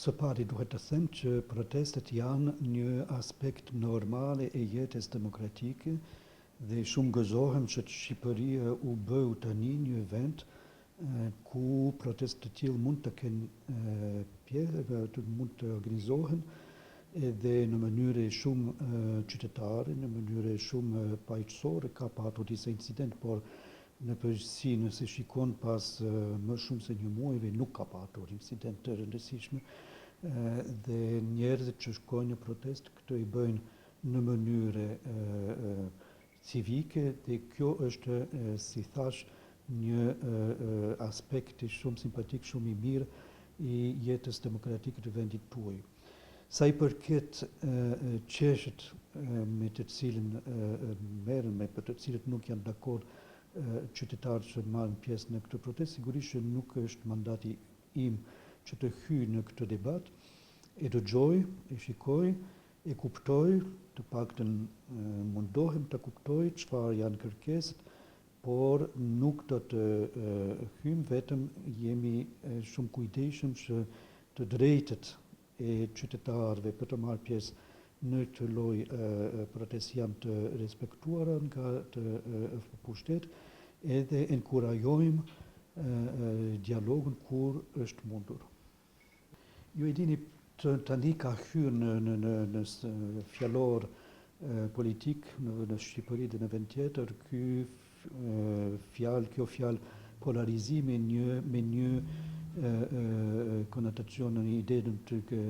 Së pari duhet të them që protestet janë një aspekt normale e jetës demokratike dhe shumë gëzohem që Shqipëria u bëu tani një vend ku protestë të tillë mund të kenë pjesë, mund të organizohen edhe në mënyrë shumë qytetare, në mënyrë shumë paqësore. Ka patur disa incident, por në përgjithësi nëse shikon pas më shumë se një muajve nuk ka patur incident të rëndësishme dhe njerëzit që shkojnë në protest këto i bëjnë në mënyrë civike dhe kjo është, si thash, një aspekt shumë simpatik, shumë i mirë i jetës demokratike të vendit tuaj. Sa i përket qeshët me të cilën merren, me të cilët nuk janë dakord qytetarët që marrin pjesë në këtë protestë, sigurisht që nuk është mandati im që të hyj në këtë debat. E dëgjoj, e shikoj, e kuptoj, të paktën mundohem të kuptoj çfarë janë kërkesat, por nuk do të hyjmë, vetëm jemi shumë kujdesshëm që të drejtët e qytetarëve për të marrë pjesë në këtë lloj protestë janë të respektuara nga të pushtet, edhe enkurajojmë dialogun kur është mundur. Ju e dini, tani ka hyrë në fjallor politik në Shqipëri dhe në vend tjetër kjo fjalë polarizimi me një konotacion, një ide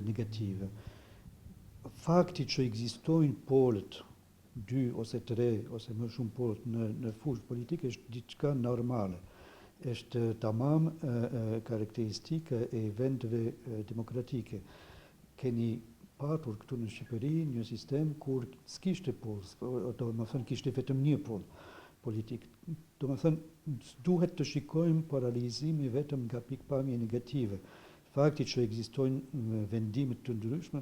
negative. Fakti që ekzistojnë polët 2 ose 3 ose më shumë polët në fushë politike është diçka normale. Është tamam karakteristike e vendeve demokratike. Keni patur këtu në Shqipëri një sistem kur s'kishte polë, do më thënë kishte vetëm një polë politik. Do më thënë duhet të shikojmë polarizimin vetëm nga pikpamje negative. Fakti që ekzistojnë vendimet të ndryshme,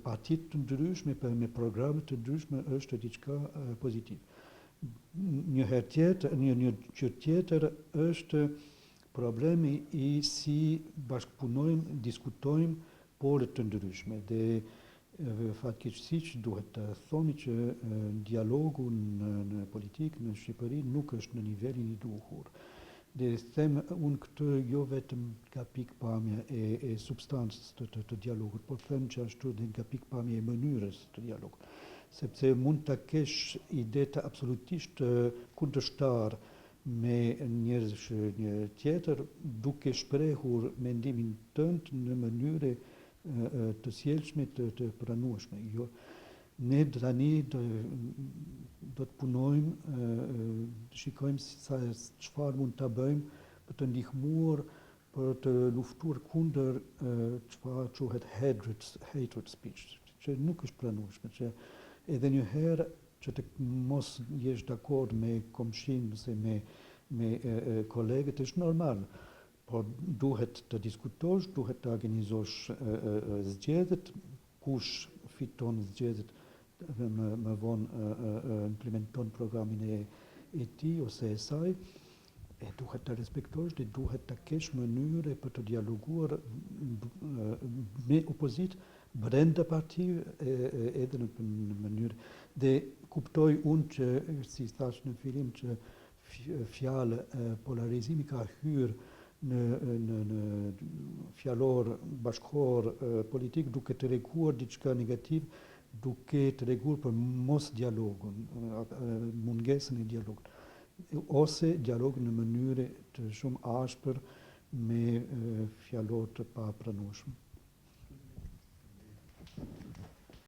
partitë të ndryshme me programe të ndryshme është diçka pozitive. Një gjë tjetër është problemi i si bashkëpunojmë, diskutojmë polët të ndryshme dhe fatkeqësisht duhet të thoni që dialogu në politikë në Shqipëri nuk është në nivelin i duhur. Dhe them unë këtë jo vetëm nga pikpamja e substancës të dialogut, por them që ashtu dhe nga pikpamja e mënyrës të dialogut. Sepse mund të kesh ide të absolutisht kundërshtar me njerëz një tjetër, duke shprehur mendimin tënd në mënyrë të sjellshme, të pranueshme. Jo, ne tani do të punojmë, shikojmë çfarë mund ta bëjmë për të ndihmuar, për të luftuar kundër çfarë quhet hatred speech, që nuk është pranueshme, që edhe një herë që të mos jesh dakord me komshin ose me kolegët është normal, por duhet të diskutosh, duhet të organizosh zgjedhjet, kush fiton zgjedhjet më vonë implementon programin e tij ose e saj, e duhet të respektosh dhe duhet të kesh mënyre për të dialoguar me opozitë brenda partive edhe në mënyrë. Dhe kuptoj unë që, si thash në fillim, që fjalë polarizimi ka hyrë në fjallor bashkëkor politik duke të treguar diçka negativ, duke të treguar për mos dialogun, mungesën e dialogut, ose dialog në mënyrë të shumë ashpër me fjallor të papranueshëm.